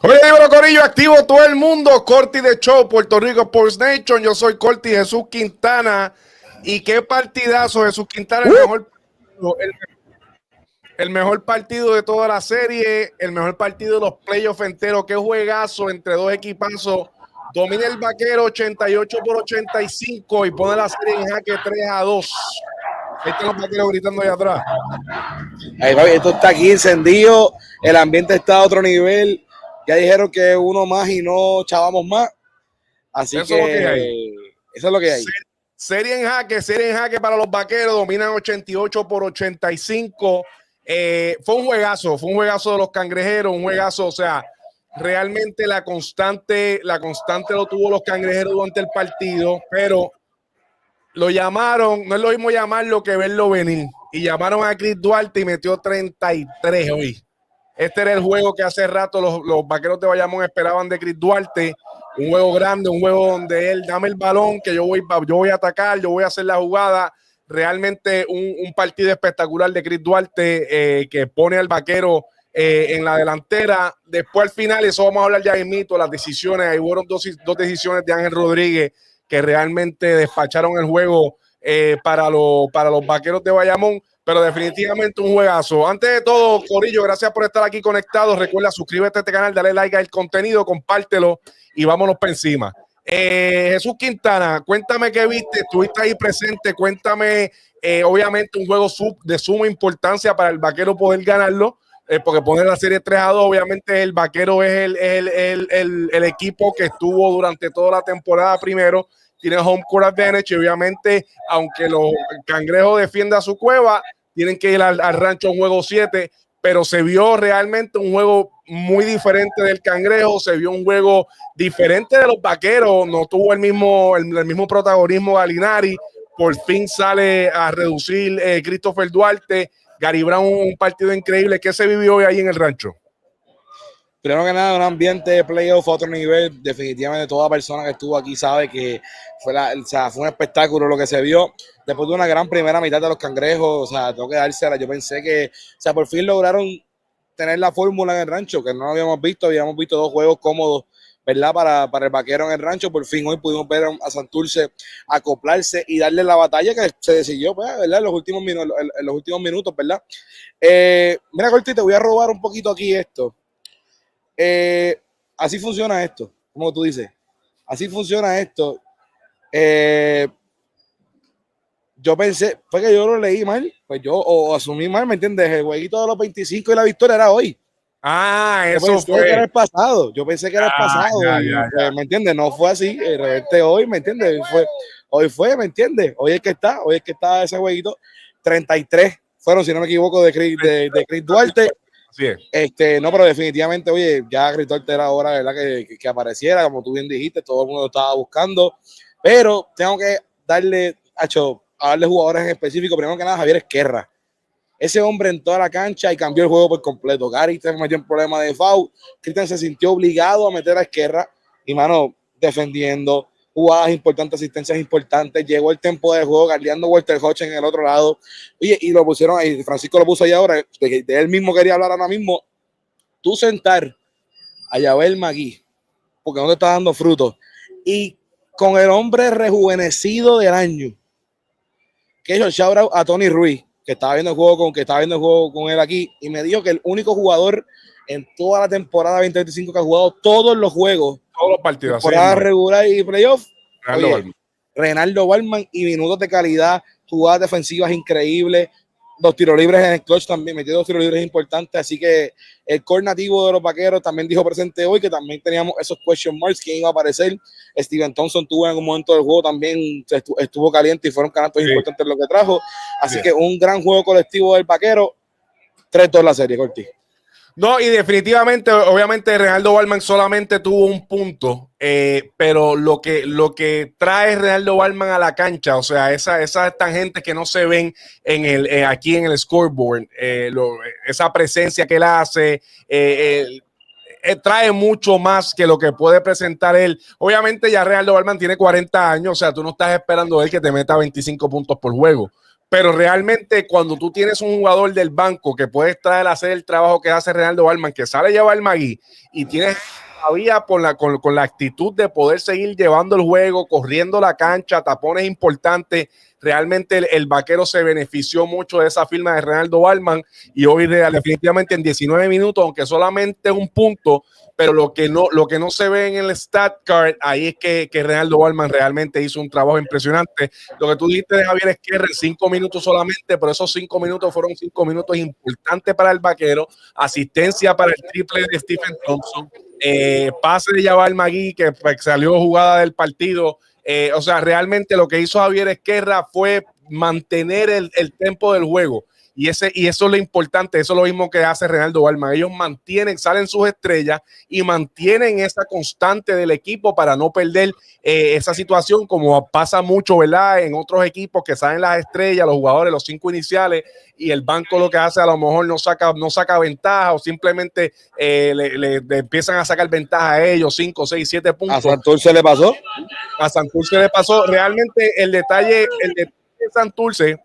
Oye, dímelo, Corillo, activo todo el mundo. Corti de Show, Puerto Rico Sports Nation. Yo soy Corti Jesús Quintana. Y qué partidazo, Jesús Quintana, el mejor partido de toda la serie, el mejor partido de los playoffs enteros. Qué juegazo entre dos equipazos. Domina el Vaquero 88-85 y pone la serie en jaque 3-2. Ahí están los Vaqueros gritando allá atrás. Ahí, esto está aquí encendido, el ambiente está a otro nivel. Ya dijeron que uno más y no chavamos más. Así Eso es lo que hay. Eso es lo que hay. Serie en jaque para los Vaqueros. Dominan 88-85. Fue un juegazo de los Cangrejeros, un juegazo, o sea, realmente la constante lo tuvo los Cangrejeros durante el partido, pero lo llamaron, no es lo mismo llamarlo que verlo venir, y llamaron a Chris Duarte y metió 33 hoy. Este era el juego que hace rato los Vaqueros de Bayamón esperaban de Chris Duarte, un juego grande, un juego donde él, dame el balón, que yo voy a atacar, yo voy a hacer la jugada. Realmente un partido espectacular de Chris Duarte, que pone al Vaquero en la delantera. Después al final, eso vamos a hablar ya de mito, las decisiones, ahí fueron dos decisiones de Ángel Rodríguez que realmente despacharon el juego para los Vaqueros de Bayamón, pero definitivamente un juegazo. Antes de todo, Corillo, gracias por estar aquí conectados. Recuerda, suscríbete a este canal, dale like al contenido, compártelo y vámonos para encima. Jesús Quintana, cuéntame qué viste, estuviste ahí presente, cuéntame, obviamente un juego de suma importancia para el Vaquero poder ganarlo, porque poner la serie 3-2, obviamente el Vaquero es el equipo que estuvo durante toda la temporada primero, tiene home court advantage y obviamente, aunque los Cangrejos defiendan su cueva, tienen que ir al rancho en juego 7, pero se vio realmente un juego muy diferente del Cangrejo, se vio un juego diferente de los Vaqueros, no tuvo el mismo protagonismo Gallinari, por fin sale a reducir Christopher Duarte, Gary Brown, un partido increíble. ¿Qué se vivió hoy ahí en el rancho? Primero que nada, un ambiente de playoff a otro nivel. Definitivamente toda persona que estuvo aquí sabe que fue un espectáculo lo que se vio. Después de una gran primera mitad de los Cangrejos, o sea, tengo que dársela. Yo pensé que, o sea, por fin lograron tener la fórmula en el rancho, que no lo habíamos visto dos juegos cómodos, ¿verdad? Para el Vaquero en el rancho. Por fin hoy pudimos ver a Santurce acoplarse y darle la batalla que se decidió, pues, ¿verdad? En los últimos minutos, ¿verdad? Mira, Corti, te voy a robar un poquito aquí esto. Así funciona esto, como tú dices. Así funciona esto. Yo pensé, fue que yo lo leí mal, pues o asumí mal, ¿me entiendes? El jueguito de los 25 y la victoria era hoy. Eso fue. Que era el pasado. Yo pensé que era el pasado. Ya. ¿Me entiendes? No fue así. Hoy, ¿me entiendes? Hoy fue, ¿me entiendes? Hoy es que está ese jueguito. 33 fueron, si no me equivoco, de Chris Duarte. Así es. No, pero definitivamente, oye, ya Chris Duarte era hora, ¿verdad? Que apareciera, como tú bien dijiste, todo el mundo lo estaba buscando. Pero tengo que darle jugadores en específico. Primero que nada, Javier Esquerra. Ese hombre en toda la cancha y cambió el juego por completo. Gary se metió en problema de foul. Cristian se sintió obligado a meter a Esquerra y, mano, defendiendo, jugadas importantes, asistencias importantes. Llegó el tiempo de juego, guardiando Walter Hodge en el otro lado. Oye, y lo pusieron ahí. Francisco lo puso ahí ahora. De él mismo quería hablar ahora mismo. Tú sentar a Yabel Magui, porque no te está dando frutos. Y con el hombre rejuvenecido del año, que es el shout out a Tony Ruiz, que estaba viendo el juego con él aquí, y me dijo que el único jugador en toda la temporada 2025 que ha jugado todos los juegos, todos los partidos, temporada regular y playoff, Reinaldo Balman, y minutos de calidad, jugadas defensivas increíbles, 2 tiros libres en el clutch también, metió 2 tiros libres importantes, así que el core nativo de los Vaqueros también dijo presente hoy, que también teníamos esos question marks, quién iba a aparecer. Steven Thompson tuvo en algún momento del juego también, estuvo caliente y fueron canastos importantes lo que trajo, así que un gran juego colectivo del Vaquero, 3-2 la serie, Corti. No, y definitivamente, obviamente, Reinaldo Balman solamente tuvo un punto, pero lo que trae Reinaldo Balman a la cancha, o sea, esas tangentes que no se ven aquí en el scoreboard, esa presencia que él hace, trae mucho más que lo que puede presentar él. Obviamente, ya Reinaldo Balman tiene 40 años, o sea, tú no estás esperando de él que te meta 25 puntos por juego. pero realmente cuando tú tienes un jugador del banco que puede estar a hacer el trabajo que hace Renaldo Balman, que sale a llevar el Magui, y tienes todavía con la actitud de poder seguir llevando el juego, corriendo la cancha, tapones importantes, realmente el vaquero se benefició mucho de esa firma de Renaldo Balman, y hoy definitivamente en 19 minutos, aunque solamente un punto, pero lo que no se ve en el stat card, ahí es que Renaldo Balman realmente hizo un trabajo impresionante. Lo que tú dijiste de Javier Esquerra, 5 minutos solamente, pero esos 5 minutos fueron 5 minutos importantes para el vaquero, asistencia para el triple de Stephen Thompson, pase de Jabal Magui, que salió jugada del partido. O sea, realmente lo que hizo Javier Esquerra fue mantener el tempo del juego. Y eso es lo importante, eso es lo mismo que hace Renaldo Balman. Ellos salen sus estrellas y mantienen esa constante del equipo para no perder esa situación, como pasa mucho, ¿verdad? En otros equipos que salen las estrellas, los jugadores, los 5 iniciales, y el banco lo que hace a lo mejor no saca ventaja, o simplemente le empiezan a sacar ventaja a ellos, 5, 6, 7 puntos. ¿A Santurce le pasó? A Santurce le pasó. Realmente el detalle de Santurce,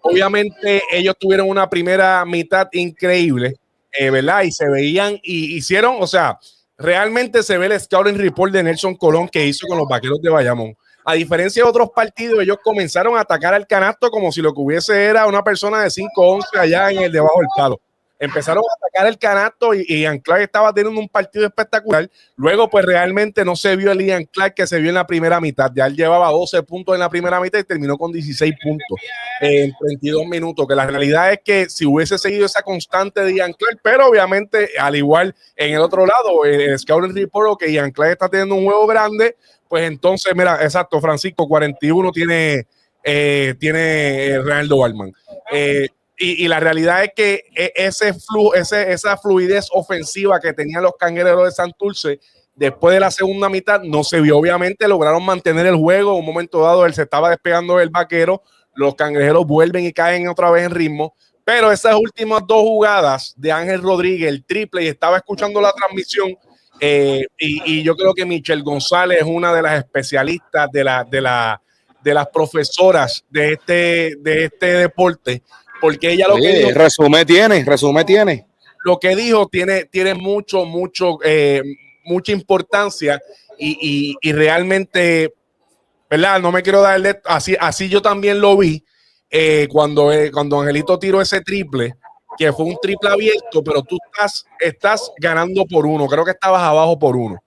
obviamente ellos tuvieron una primera mitad increíble, ¿verdad? Y se veían, y hicieron, o sea, realmente se ve el scouting report de Nelson Colón que hizo con los Vaqueros de Bayamón. A diferencia de otros partidos, ellos comenzaron a atacar al canasto como si lo que hubiese era una persona de 5'11" allá en el debajo del palo. Empezaron a atacar el canasto y Ian Clark estaba teniendo un partido espectacular. Luego, pues realmente no se vio el Ian Clark que se vio en la primera mitad. Ya él llevaba 12 puntos en la primera mitad y terminó con 16 puntos en 32 minutos. Que la realidad es que si hubiese seguido esa constante de Ian Clark, pero obviamente, al igual en el otro lado, el Scouting Report, que Ian Clark está teniendo un juego grande, pues entonces, mira, exacto, Francisco, 41 tiene Renaldo Balman. Y la realidad es que esa fluidez ofensiva que tenían los Cangrejeros de Santurce, después de la segunda mitad, no se vio. Obviamente lograron mantener el juego. En un momento dado, él se estaba despegando del vaquero. Los Cangrejeros vuelven y caen otra vez en ritmo. Pero esas últimas 2 jugadas de Ángel Rodríguez, el triple, y estaba escuchando la transmisión, y yo creo que Michelle González es una de las especialistas de las profesoras de este deporte, porque ella lo que dijo, resumen tiene. Lo que dijo tiene mucha importancia, y realmente, ¿verdad? No me quiero darle así yo también lo vi cuando Angelito tiró ese triple, que fue un triple abierto, pero tú estás ganando por 1, creo que estabas abajo por 1.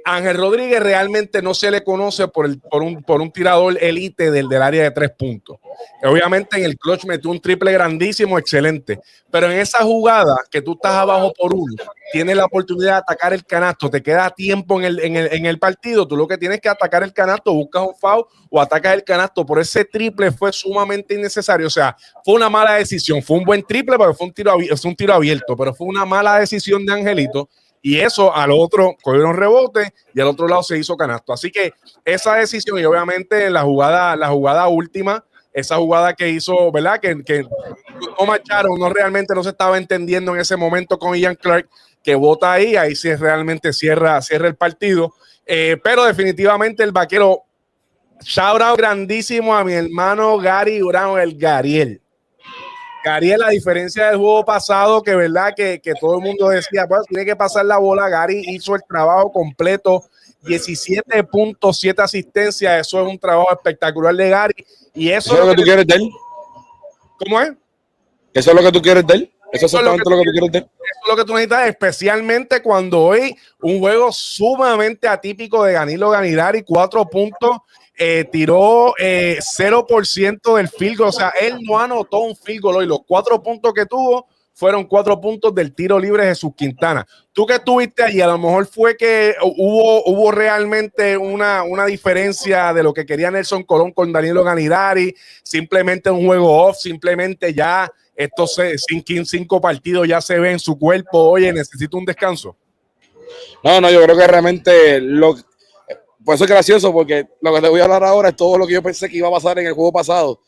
Ángel Rodríguez realmente no se le conoce por un tirador elite del área de 3 puntos. Obviamente en el clutch metió un triple grandísimo, excelente, pero en esa jugada que tú estás abajo por 1, tienes la oportunidad de atacar el canasto, te queda tiempo en el partido, tú lo que tienes que atacar el canasto, buscas un foul o atacas el canasto. Por ese triple fue sumamente innecesario. O sea, fue una mala decisión. Fue un buen triple porque fue un tiro abierto, pero fue una mala decisión de Angelito. Y eso al otro cogieron rebote y al otro lado se hizo canasto. Así que esa decisión, y obviamente la jugada última, esa jugada que hizo, ¿verdad? Que no marcharon, realmente no se estaba entendiendo en ese momento con Ian Clark, que bota ahí sí realmente cierra el partido. Pero definitivamente el vaquero, shout out grandísimo a mi hermano Gary Brown, el Gariel. Gary, a diferencia del juego pasado, que verdad que todo el mundo decía, pues tiene que pasar la bola, Gary hizo el trabajo completo, 17.7 asistencias, eso es un trabajo espectacular de Gary. Y eso es lo que tú quieres de él. ¿Cómo es? Eso es lo que tú quieres de él. Eso es exactamente lo que tú quieres de él. Eso es lo que tú necesitas, especialmente cuando hoy un juego sumamente atípico de Danilo Gallinari, 4 puntos. Tiró 0% del field goal, o sea, él no anotó un field goal hoy. Los 4 puntos que tuvo fueron 4 puntos del tiro libre de Jesús Quintana. Tú que estuviste allí, a lo mejor fue que hubo realmente una diferencia de lo que quería Nelson Colón con Danilo Gallinari, simplemente un juego off, simplemente ya estos 5 partidos ya se ve en su cuerpo. Oye, necesito un descanso. No, yo creo que realmente por eso es gracioso, porque lo que te voy a hablar ahora es todo lo que yo pensé que iba a pasar en el juego pasado.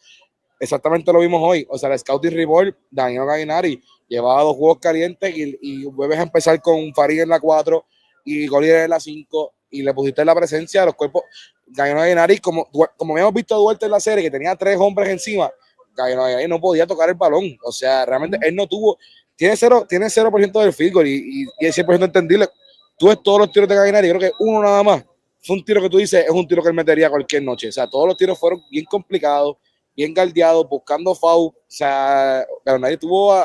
Exactamente lo vimos hoy. O sea, el Scouting Report, Danilo Gallinari llevaba 2 juegos calientes y vuelves a empezar con Farid en la 4 y Collier en la 5 y le pusiste la presencia de los cuerpos. Gallinari, como habíamos visto a Duarte en la serie, que tenía 3 hombres encima, Gallinari no podía tocar el balón. O sea, realmente él no tuvo, tiene 0% del field goal y es 100% entendible. Tú ves todos los tiros de Gallinari, creo que uno nada más fue un tiro que tú dices, es un tiro que él metería cualquier noche. O sea, todos los tiros fueron bien complicados, bien guardiados, buscando foul. O sea, Gallinari tuvo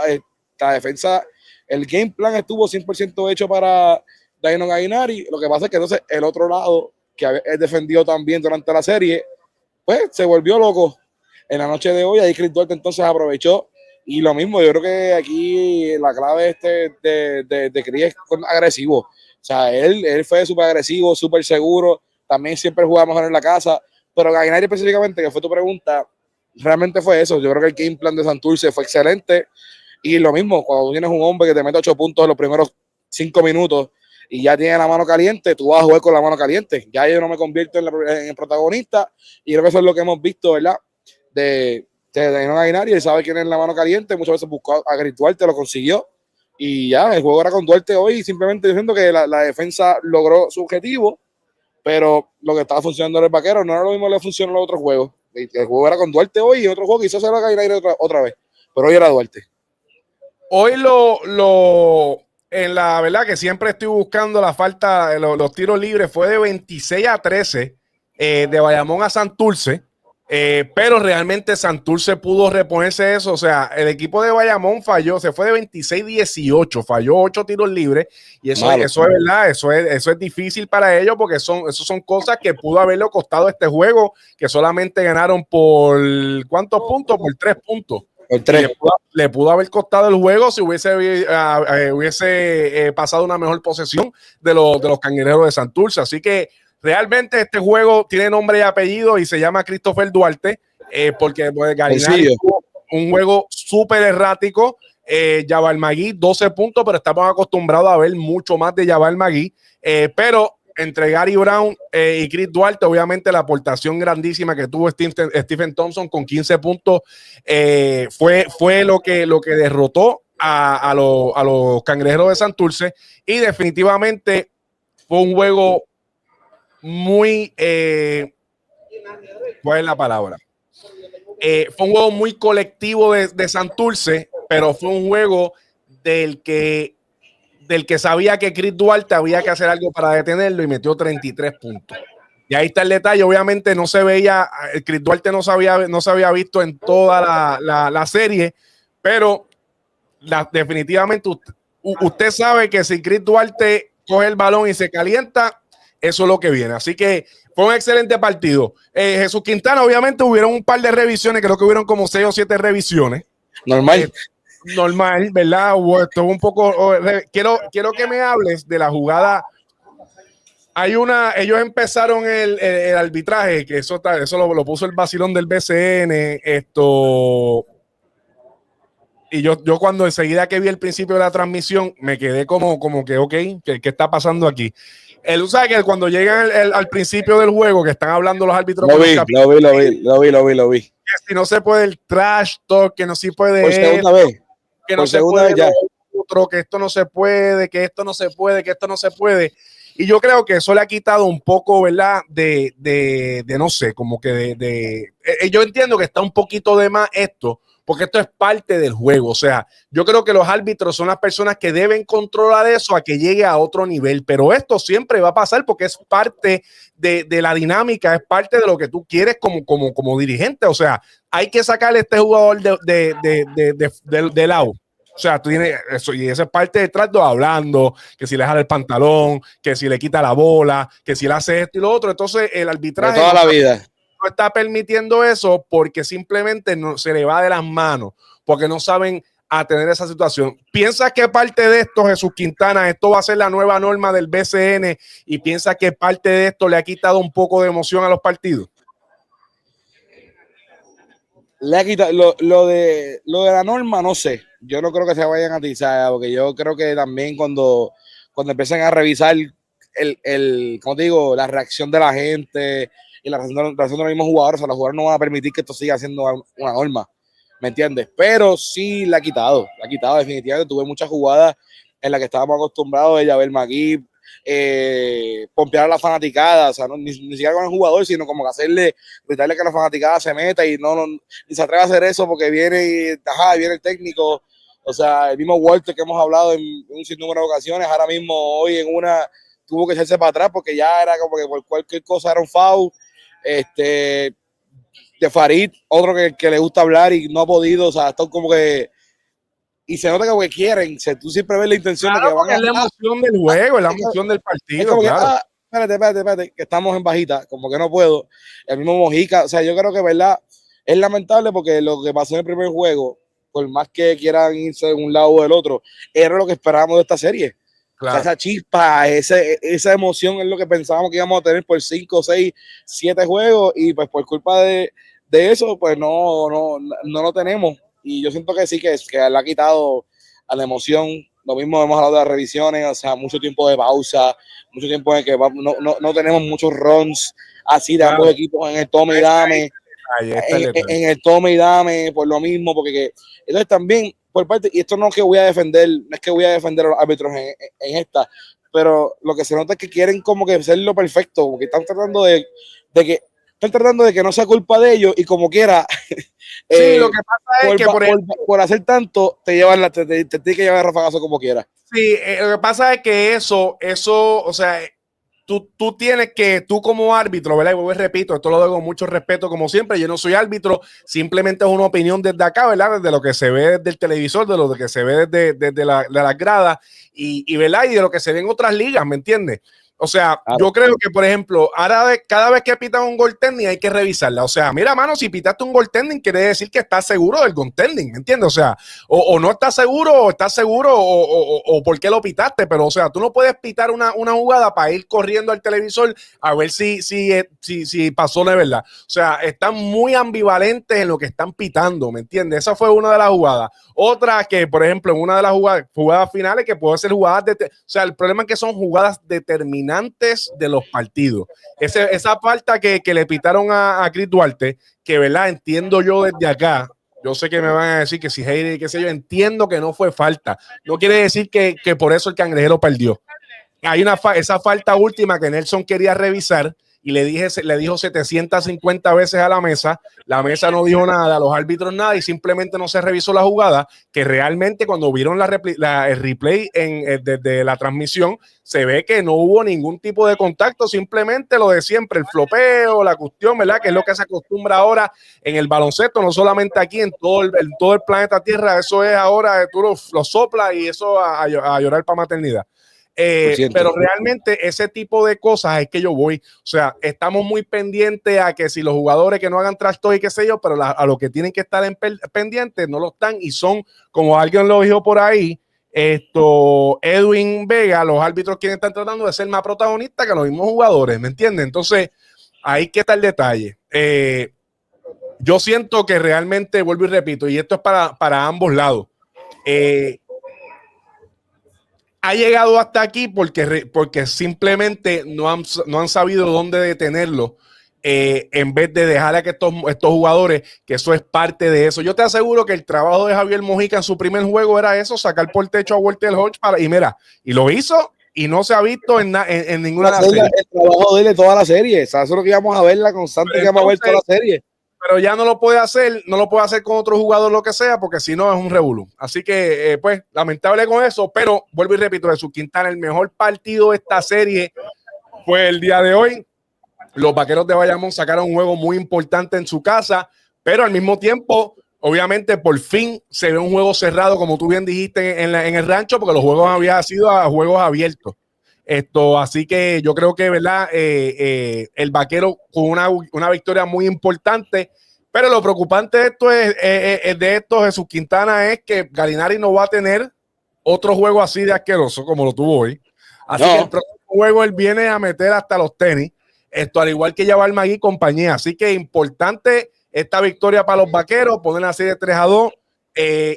la defensa, el game plan estuvo 100% hecho para Danilo Gallinari. Lo que pasa es que entonces el otro lado, que es defendido también durante la serie, pues se volvió loco en la noche de hoy. Ahí Chris Duarte entonces aprovechó. Y lo mismo, yo creo que aquí la clave de Chris es agresivo. O sea, él fue súper agresivo, súper seguro. También siempre jugaba mejor en la casa. Pero Gallinari específicamente, que fue tu pregunta, realmente fue eso. Yo creo que el game plan de Santurce fue excelente. Y lo mismo, cuando tienes un hombre que te mete 8 puntos en los primeros 5 minutos y ya tiene la mano caliente, tú vas a jugar con la mano caliente. Ya yo no me convierto en el protagonista. Y creo que eso es lo que hemos visto, ¿verdad? De Danilo Gallinari. Él sabe quién es la mano caliente. Muchas veces buscó a Chris Duarte, lo consiguió. Y ya, el juego era con Duarte hoy, simplemente diciendo que la defensa logró su objetivo, pero lo que estaba funcionando en el Vaquero no era lo mismo que le funcionó en los otros juegos. El juego era con Duarte hoy y en otro juego quizás era Gallinari otra vez, pero hoy era Duarte. Hoy en la verdad que siempre estoy buscando la falta, los tiros libres, fue de 26-13 de Bayamón a Santurce. Pero realmente Santurce pudo reponerse eso. O sea, el equipo de Bayamón falló, se fue de 26-18, falló 8 tiros libres. Y eso es verdad, eso es difícil para ellos porque eso son cosas que pudo haberle costado este juego, que solamente ganaron por ¿cuántos puntos? Por 3 puntos. Le pudo haber costado el juego si hubiese pasado una mejor posesión de los cangrejeros de Santurce. Así que realmente este juego tiene nombre y apellido y se llama Christopher Duarte, porque pues, Gallinari tuvo un juego súper errático. Jabal Magui, 12 puntos, pero estamos acostumbrados a ver mucho más de Jabal Magui. Pero entre Gary Brown y Chris Duarte, obviamente la aportación grandísima que tuvo Stephen Thompson con 15 puntos fue lo que derrotó a los cangrejeros de Santurce. Y definitivamente fue un juego muy ¿cuál es la palabra? Fue un juego muy colectivo de Santurce, pero fue un juego del que sabía que Chris Duarte había que hacer algo para detenerlo y metió 33 puntos. Y ahí está el detalle. Obviamente no se veía, Chris Duarte no se había visto en toda la serie, pero definitivamente usted sabe que si Chris Duarte coge el balón y se calienta, eso es lo que viene. Así que fue un excelente partido. Jesús Quintana, obviamente hubieron un par de revisiones, creo que hubieron como 6 o 7 revisiones. Normal, ¿verdad? Estuvo un poco. Quiero que me hables de la jugada. Ellos empezaron el arbitraje, que eso lo puso el vacilón del BCN. Y yo cuando enseguida que vi el principio de la transmisión, me quedé como que, ok, ¿qué está pasando aquí? Él sabe que cuando llegan al principio del juego, que están hablando los árbitros. Lo vi. Que si no se puede el trash talk, que no se puede. Por segunda vez. Que no se puede ya. Que esto no se puede, que esto no se puede, que esto no se puede. Y yo creo que eso le ha quitado un poco, ¿verdad? De no sé, como que yo entiendo que está un poquito de más esto, porque esto es parte del juego. O sea, yo creo que los árbitros son las personas que deben controlar eso a que llegue a otro nivel, pero esto siempre va a pasar porque es parte de la dinámica, es parte de lo que tú quieres como dirigente. O sea, hay que sacarle a este jugador del lado. O sea, tú tienes eso, y esa es parte de trato hablando, que si le jala el pantalón, que si le quita la bola, que si le hace esto y lo otro. Entonces, el arbitraje de toda la vida no está permitiendo eso porque simplemente no se le va de las manos, porque no saben atender esa situación. ¿Piensas que parte de esto, Jesús Quintana, esto va a ser la nueva norma del BCN y piensas que parte de esto le ha quitado un poco de emoción a los partidos? Le ha quitado lo de la norma, no sé. Yo no creo que se vayan a atizar, porque yo creo que también cuando empiezan a revisar como te digo, la reacción de la gente y la reacción de los mismos jugadores, o sea, los jugadores no van a permitir que esto siga siendo una norma, ¿me entiendes? Pero sí la ha quitado definitivamente. Tuve muchas jugadas en las que estábamos acostumbrados de Jabal Magui pompear a la fanaticada, o sea, ni siquiera con el jugador, sino como que gritarle que la fanaticada se meta y ni se atreve a hacer eso porque viene el técnico. O sea, el mismo Walter que hemos hablado en un sinnúmero de ocasiones, ahora mismo hoy en una tuvo que echarse para atrás porque ya era como que por cualquier cosa era un foul. De Farid, otro que le gusta hablar y no ha podido, o sea, están como que, y se nota como que quieren, tú siempre ves la intención de que van a... Es la emoción del juego, es la emoción del partido, claro. Espérate, que estamos en bajita, como que no puedo. El mismo Mojica, o sea, yo creo que, verdad, es lamentable porque lo que pasó en el primer juego, por más que quieran irse de un lado o del otro, era lo que esperábamos de esta serie. Claro. O sea, esa chispa, esa emoción es lo que pensábamos que íbamos a tener por 5, 6, 7 juegos y pues por culpa de eso, pues no lo tenemos. Y yo siento que sí, que le ha quitado a la emoción. Lo mismo hemos hablado de las revisiones, o sea, mucho tiempo de pausa, mucho tiempo en que no tenemos muchos runs así de ambos equipos en el tome y dame. En el tome y dame, por lo mismo, porque entonces también, por parte, y esto no es que voy a defender, no es que voy a defender a los árbitros en esta, pero lo que se nota es que quieren como que ser lo perfecto, porque están tratando de que no sea culpa de ellos y como quiera. Sí, lo que pasa es que por hacer tanto te tiene que llevar a rafagazo como quiera. Sí, lo que pasa es que eso, o sea, tú tienes que, tú como árbitro, ¿verdad? Y vuelvo y repito, esto lo digo con mucho respeto, como siempre, yo no soy árbitro, simplemente es una opinión desde acá, ¿verdad? Desde lo que se ve desde el televisor, de lo que se ve desde las gradas y, ¿verdad? Y de lo que se ve en otras ligas, ¿me entiendes? O sea, claro. Yo creo que, por ejemplo, ahora cada vez que pitan un goaltending hay que revisarla. O sea, mira, mano, si pitaste un goaltending quiere decir que estás seguro del goaltending, ¿me entiendes? O sea, o no estás seguro, o por qué lo pitaste. Pero, o sea, tú no puedes pitar una jugada para ir corriendo al televisor a ver si pasó de verdad. O sea, están muy ambivalentes en lo que están pitando, ¿me entiendes? Esa fue una de las jugadas. Otra que, por ejemplo, en una de las jugadas finales que puede ser jugadas o sea, el problema es que son jugadas determinadas de los partidos. Esa falta que le pitaron a Chris Duarte, que verdad, entiendo yo desde acá, yo sé que me van a decir que si Heidi, qué sé yo, entiendo que no fue falta. No quiere decir que por eso el cangrejero perdió. Hay esa falta última que Nelson quería revisar y le dijo 750 veces a la mesa no dijo nada, los árbitros nada y simplemente no se revisó la jugada, que realmente cuando vieron el replay desde la transmisión se ve que no hubo ningún tipo de contacto, simplemente lo de siempre, el flopeo, la cuestión, ¿verdad? Que es lo que se acostumbra ahora en el baloncesto, no solamente aquí, en todo el planeta Tierra, eso es ahora, tú lo soplas y eso a llorar para maternidad. Pero realmente ese tipo de cosas es que yo voy, o sea, estamos muy pendientes a que si los jugadores que no hagan trasto y qué sé yo, pero a lo que tienen que estar pendientes no lo están y son, como alguien lo dijo por ahí, Edwin Vega, los árbitros quienes están tratando de ser más protagonistas que los mismos jugadores, ¿me entiendes? Entonces, ahí que está el detalle. Yo siento que realmente, vuelvo y repito, y esto es para ambos lados, ha llegado hasta aquí porque simplemente no han sabido dónde detenerlo, en vez de dejar a que estos jugadores, que eso es parte de eso. Yo te aseguro que el trabajo de Javier Mojica en su primer juego era eso, sacar por techo a Walter Hodge y lo hizo y no se ha visto en ninguna serie. El trabajo de él de toda la serie, o sea, eso es lo que íbamos a ver, la constante que íbamos a ver toda la serie. Pero ya no lo puede hacer con otro jugador, lo que sea, porque si no es un revolú. Así que, pues, lamentable con eso, pero vuelvo y repito, Jesús Quintana, el mejor partido de esta serie fue el día de hoy. Los Vaqueros de Bayamón sacaron un juego muy importante en su casa, pero al mismo tiempo, obviamente, por fin se ve un juego cerrado, como tú bien dijiste, en el rancho, porque los juegos habían sido a juegos abiertos. Así que yo creo que, ¿verdad? El Vaquero con una victoria muy importante, pero lo preocupante de esto, Jesús Quintana, es que Gallinari no va a tener otro juego así de asqueroso como lo tuvo hoy. Así que el próximo juego él viene a meter hasta los tenis, al igual que Jabal Magui y compañía. Así que importante esta victoria para los Vaqueros, ponen la serie 3-2.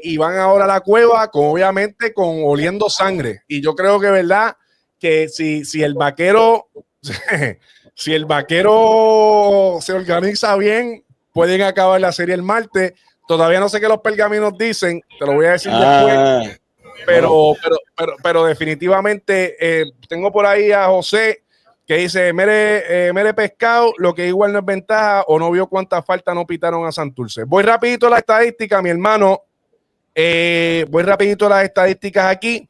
Y van ahora a la cueva, obviamente con oliendo sangre. Y yo creo que, ¿verdad? Que si el Vaquero si el Vaquero se organiza bien, pueden acabar la serie el martes. Todavía no sé qué los pergaminos dicen, te lo voy a decir después. Pero definitivamente tengo por ahí a José que dice, mere pescado, lo que igual no es ventaja o no vio cuántas faltas no pitaron a Santurce. Voy rapidito a la estadística, mi hermano. Voy rapidito a las estadísticas aquí.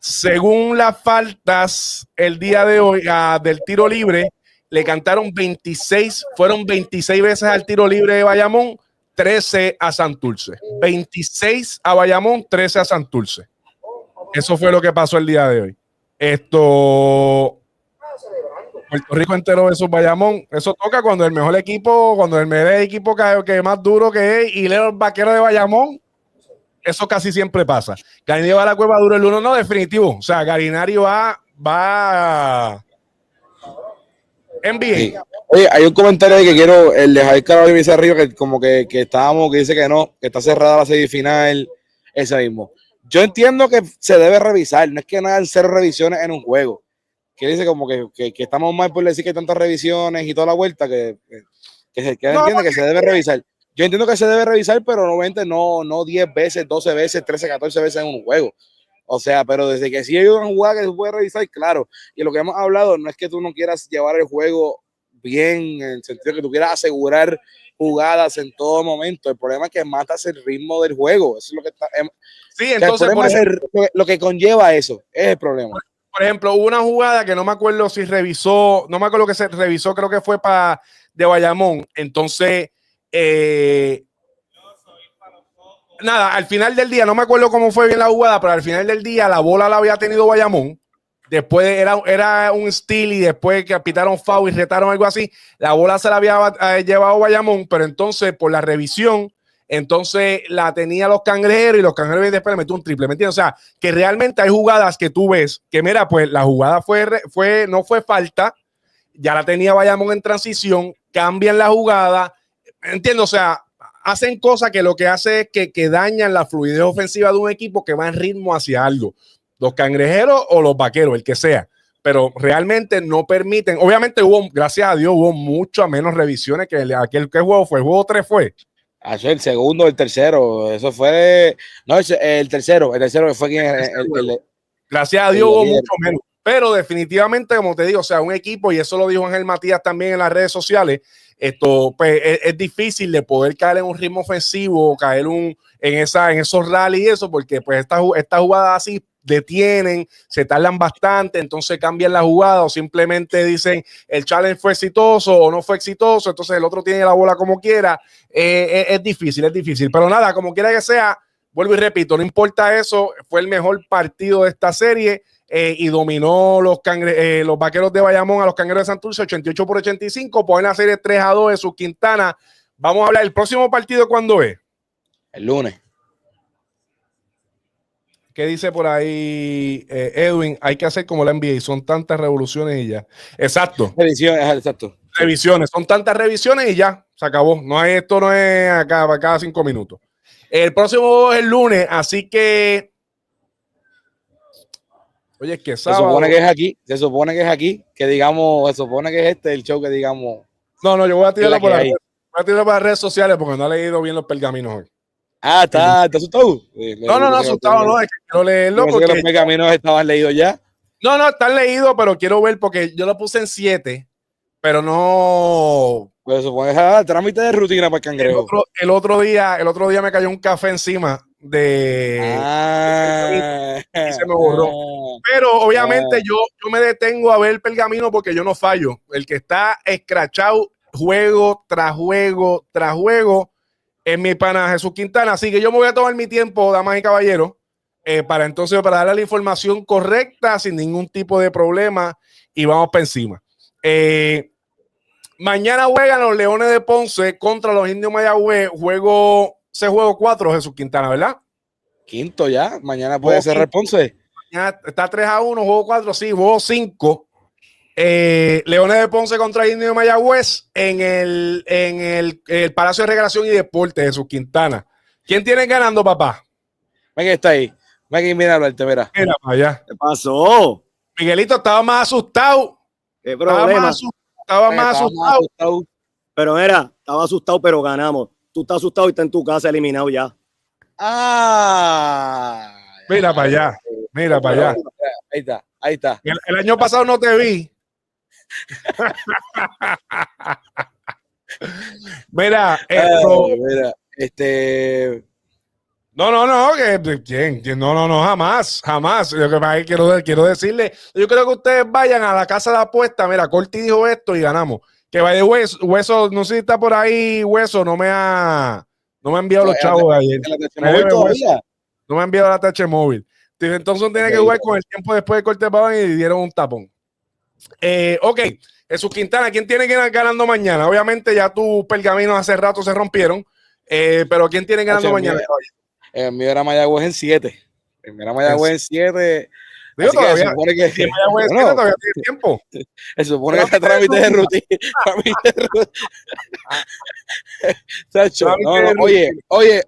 Según las faltas el día de hoy del tiro libre, le cantaron 26, fueron 26 veces al tiro libre de Bayamón, 13 a Santurce. 26 a Bayamón, 13 a Santurce. Eso fue lo que pasó el día de hoy. Puerto Rico entero versus Bayamón. Eso toca cuando el mejor equipo, cuando el mejor equipo que más duro que es, y los Vaqueros de Bayamón. Eso casi siempre pasa. Garinari va a la cueva duro el 1, no, definitivo. O sea, Garinari va NBA. Sí. Oye, hay un comentario ahí que quiero, el de Javier Caraballo me dice arriba que como que estábamos, que dice que no, que está cerrada la semifinal, ese mismo. Yo entiendo que se debe revisar, no es que no hagan 0 revisiones en un juego. Que dice como que estamos mal por decir que hay tantas revisiones y toda la vuelta que entiende que se debe revisar. Yo entiendo que se debe revisar, pero no 10 veces, 12 veces, 13, 14 veces en un juego. O sea, pero desde que sí hay una jugada que se puede revisar, claro. Y lo que hemos hablado no es que tú no quieras llevar el juego bien, en el sentido que tú quieras asegurar jugadas en todo momento. El problema es que matas el ritmo del juego. Eso es lo que está. Sí, entonces, lo que conlleva eso, es el problema. Por ejemplo, hubo una jugada que no me acuerdo si revisó, no me acuerdo que se revisó, creo que fue para de Bayamón. Entonces, nada, al final del día, no me acuerdo cómo fue bien la jugada, pero al final del día la bola la había tenido Bayamón. Después era un steal y después que pitaron foul y retaron algo así, la bola se la había llevado Bayamón, pero entonces por la revisión, entonces la tenía los Cangrejeros y los Cangrejeros después le metió un triple, ¿me entiendes? O sea, que realmente hay jugadas que tú ves que mira, pues la jugada no fue falta, ya la tenía Bayamón en transición, cambian la jugada, entiendo, o sea, hacen cosas que lo que hace es que dañan la fluidez ofensiva de un equipo que va en ritmo hacia algo. Los Cangrejeros o los Vaqueros, el que sea, pero realmente no permiten. Obviamente gracias a Dios, hubo mucho menos revisiones que aquel que juego fue. El juego 3 fue. El segundo, el tercero, eso fue. No, el tercero fue quien. Gracias a Dios hubo mucho menos. Pero definitivamente, como te digo, o sea, un equipo, y eso lo dijo Ángel Matías también en las redes sociales, pues, es difícil de poder caer en un ritmo ofensivo, caer en esos rallies y eso, porque pues esta jugada así detienen, se tardan bastante, entonces cambian la jugada o simplemente dicen el challenge fue exitoso o no fue exitoso, entonces el otro tiene la bola como quiera. Es difícil, pero nada, como quiera que sea, vuelvo y repito, no importa eso, fue el mejor partido de esta serie. Y dominó los Vaqueros de Bayamón a los Cangrejeros de Santurce 88-85, ponen la serie 3-2 de su Quintana. Vamos a hablar, ¿el próximo partido cuándo es? El lunes. ¿Qué dice por ahí Edwin? Hay que hacer como la NBA, son tantas revoluciones y ya. Exacto. Revisiones, son tantas revisiones y ya, se acabó. Esto no es acá para cada 5 minutos. El próximo es el lunes, así que oye, es que sábado. Se supone que es aquí, que digamos, se supone que es el show que digamos. No, yo voy a tirarlo por las redes sociales porque no he leído bien los pergaminos hoy. ¿Está asustado? No, asustado no, es que quiero leerlo porque los pergaminos estaban leídos ya. No, están leídos, pero quiero ver porque yo lo puse en 7, pero no. Pues supone que es trámite de rutina para el cangrejo. El otro día me cayó un café encima y se me borró. Pero obviamente yo me detengo a ver el pergamino porque yo no fallo. El que está escrachado juego tras juego tras juego es mi pana Jesús Quintana. Así que yo me voy a tomar mi tiempo, damas y caballeros, para darle la información correcta sin ningún tipo de problema y vamos para encima. Mañana juegan los Leones de Ponce contra los Indios Mayagüez. Juego 4, Jesús Quintana, ¿verdad? Quinto ya. Mañana puede cerrar Ponce. Mañana está 3-1, juego 4, sí, juego 5. Leones de Ponce contra Indios Mayagüez en el Palacio de Recreación y Deporte, Jesús Quintana. ¿Quién tiene ganando, papá? Venga, está ahí. Venga, mira, Alberto, mira. Mira para allá. ¿Qué pasó? Miguelito estaba más asustado. ¿Qué problema? Estaba más asustado. Pero mira, estaba asustado, pero ganamos. Tú estás asustado y estás en tu casa eliminado ya. Mira para allá. Mira para allá. Ahí está, ahí está. El año pasado no te vi. Mira, Mira, no, no, jamás. Lo que pasa es que quiero decirle, yo creo que ustedes vayan a la casa de apuesta. Mira, Corti dijo esto y ganamos. Que vaya Hueso, no sé si está por ahí, Hueso, no me ha enviado los chavos de ayer. No me ha enviado la TH móvil. Entonces tiene que jugar con el tiempo después del corte de balón y dieron un tapón. Ok, Jesús Quintana, ¿quién tiene que ir ganando mañana? Obviamente ya tus pergaminos hace rato se rompieron, pero ¿quién tiene ganando mañana? El mío era Mayagüez en 7. El mío era Mayagüez en 7. Digo, todavía, se supone que Mayagüez en 7 todavía tiene tiempo. Se supone que está trámite de rutina.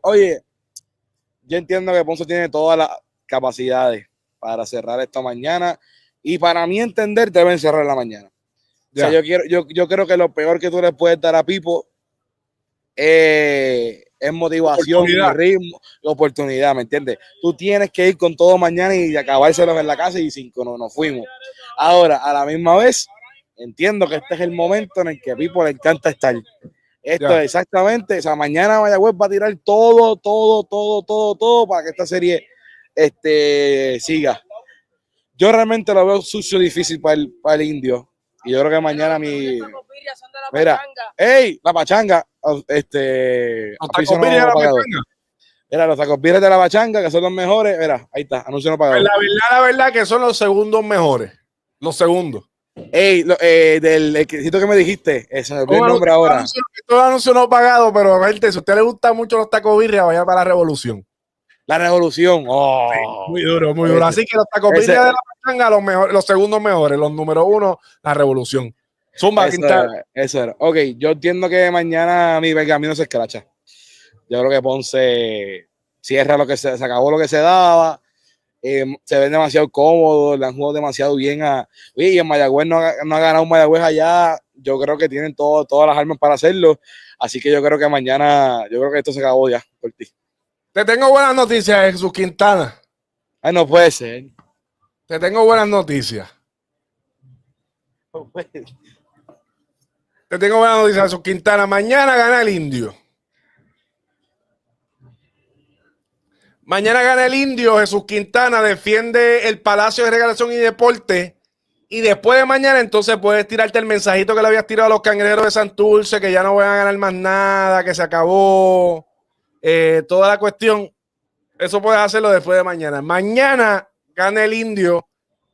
Oye. Yo entiendo que Ponce tiene todas las capacidades para cerrar esta mañana y para mí entender deben cerrar la mañana. Ya. O sea, yo creo que lo peor que tú le puedes dar a Pipo es motivación, ritmo, oportunidad, ¿me entiendes? Tú tienes que ir con todo mañana y acabárselos en la casa y 5 nos fuimos. Ahora, a la misma vez, entiendo que este es el momento en el que a Pipo le encanta estar. Esto es exactamente, o sea, mañana Mayagüez va a tirar todo para que esta serie siga. Yo realmente lo veo sucio difícil para el Indio. Y yo creo que mañana Mira, la pachanga. Los tacos de la pachanga, que son los mejores. Mira, ahí está, anuncio no pagado. La verdad que son los segundos mejores. Los segundos. Del quesito que me dijiste, ese es el nombre ahora. Todo anuncio no pagado, pero gente, si a usted le gusta mucho los tacos birria, vaya para la Revolución. La Revolución. Oh. Sí, muy duro. Así que los tacos birria de la pachanga, los segundos mejores, los número 1, la Revolución. Zumba, eso era. Ok, yo entiendo que mañana mi pergamino se escracha. Yo creo que Ponce cierra lo que se acabó lo que se daba. Se ven demasiado cómodos, le han jugado demasiado bien y en Mayagüez no ha ganado un Mayagüez allá. Yo creo que tienen todas las armas para hacerlo. Así que yo creo que mañana, yo creo que esto se acabó ya por ti. Te tengo buenas noticias, Jesús Quintana. Ay, no puede ser. Te tengo buenas noticias. No puede ser. Te tengo buenas noticias, Jesús Quintana. Mañana gana el Indio. Mañana gana el Indio. Jesús Quintana defiende el Palacio de Recreación y Deporte. Y después de mañana, entonces puedes tirarte el mensajito que le habías tirado a los Cangrejeros de Santurce, que ya no van a ganar más nada, que se acabó. Toda la cuestión. Eso puedes hacerlo después de mañana. Mañana gana el Indio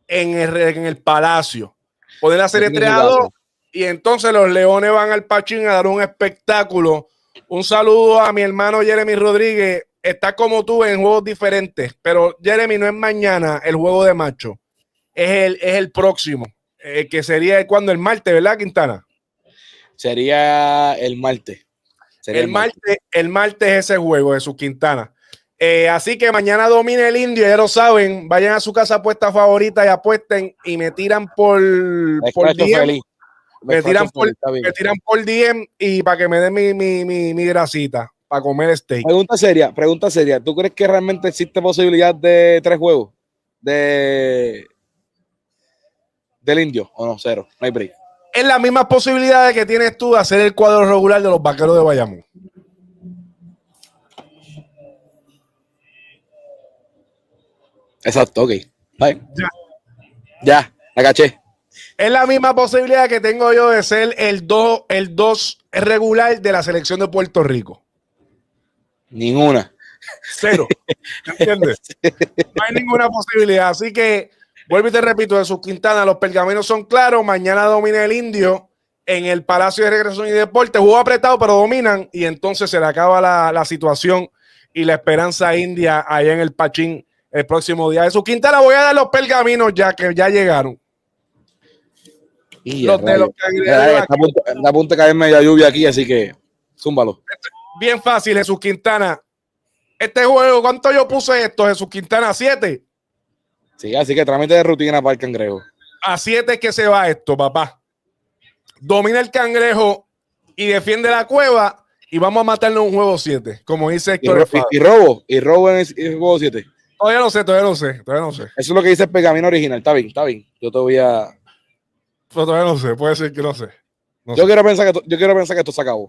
en el Palacio. Poner la serie 3-2. Y entonces los Leones van al Pachín a dar un espectáculo. Un saludo a mi hermano Jeremy Rodríguez. Está como tú en juegos diferentes, pero Jeremy, no es mañana el juego de macho, es el próximo, que sería el martes, ¿verdad, Quintana? Sería el martes. El martes es ese juego de su Quintana. Así que mañana domina el Indio, ya lo saben, vayan a su casa apuesta favorita y apuesten y me tiran por DM. Me tiran por DM y para que me den mi grasita. Para comer steak. Pregunta seria. ¿Tú crees que realmente existe posibilidad de 3 juegos del Indio o no? 0, no hay break? Es la misma posibilidad que tienes tú de hacer el cuadro regular de los Vaqueros de Bayamón. Exacto, ok. Ya, la caché. Es la misma posibilidad que tengo yo de ser el 2 regular de la selección de Puerto Rico. Ninguna. 0. ¿Entiendes? No hay ninguna posibilidad. Así que, vuelvo y te repito, Jesús Quintana, los pergaminos son claros. Mañana domina el Indio en el Palacio de Recreación y Deporte. Juego apretado, pero dominan. Y entonces se le acaba la situación y la esperanza india allá en el Pachín el próximo día. Jesús Quintana, voy a dar los pergaminos ya que ya llegaron. Está a punto de caer media lluvia aquí, así que zúmbalo. Bien fácil, Jesús Quintana. Este juego, ¿cuánto yo puse esto, Jesús Quintana? 7. Sí, así que trámite de rutina para el Cangrejo. A 7 es que se va esto, papá. Domina el Cangrejo y defiende la cueva y vamos a matarlo en un juego 7, como dice Héctor. Y robo en el juego 7. Todavía no sé, todavía no sé, todavía no sé. Eso es lo que dice el pergamino original. Está bien, está bien. Yo te voy a. Pero todavía no sé, puede ser que no sé. No Yo sé. quiero pensar que yo quiero pensar que esto se acabó.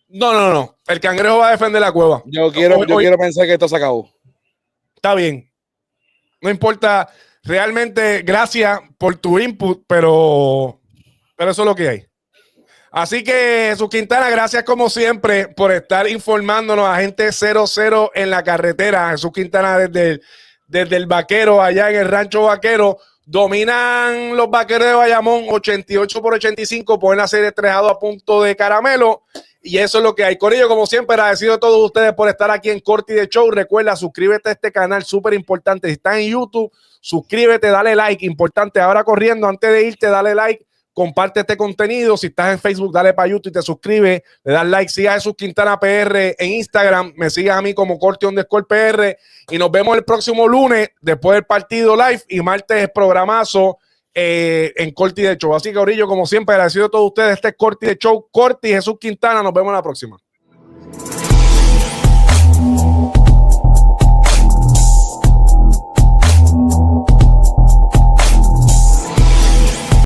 No. El cangrejo va a defender la cueva. Yo quiero pensar que esto se acabó. Está bien. No importa. Realmente, gracias por tu input, pero eso es lo que hay. Así que, Jesús Quintana, gracias como siempre por estar informándonos a gente 00 en la carretera. Jesús Quintana desde el Vaquero, allá en el Rancho Vaquero. Dominan los Vaqueros de Bayamón 88-85, pueden hacer estrejado a punto de caramelo. Y eso es lo que hay. Corillo, como siempre, agradecido a todos ustedes por estar aquí en Corti de Show. Recuerda, suscríbete a este canal, súper importante. Si estás en YouTube, suscríbete, dale like. Importante, ahora corriendo, antes de irte, dale like. Comparte este contenido. Si estás en Facebook, dale para YouTube y te suscribes. Le das like. Siga a Jesús Quintana PR en Instagram. Me sigas a mí como Corti_PR. Y nos vemos el próximo lunes después del partido live. Y martes programazo en Corti de Show. Así que, Orillo, como siempre, agradecido a todos ustedes. Este es Corti de Show. Corti, Jesús Quintana. Nos vemos en la próxima.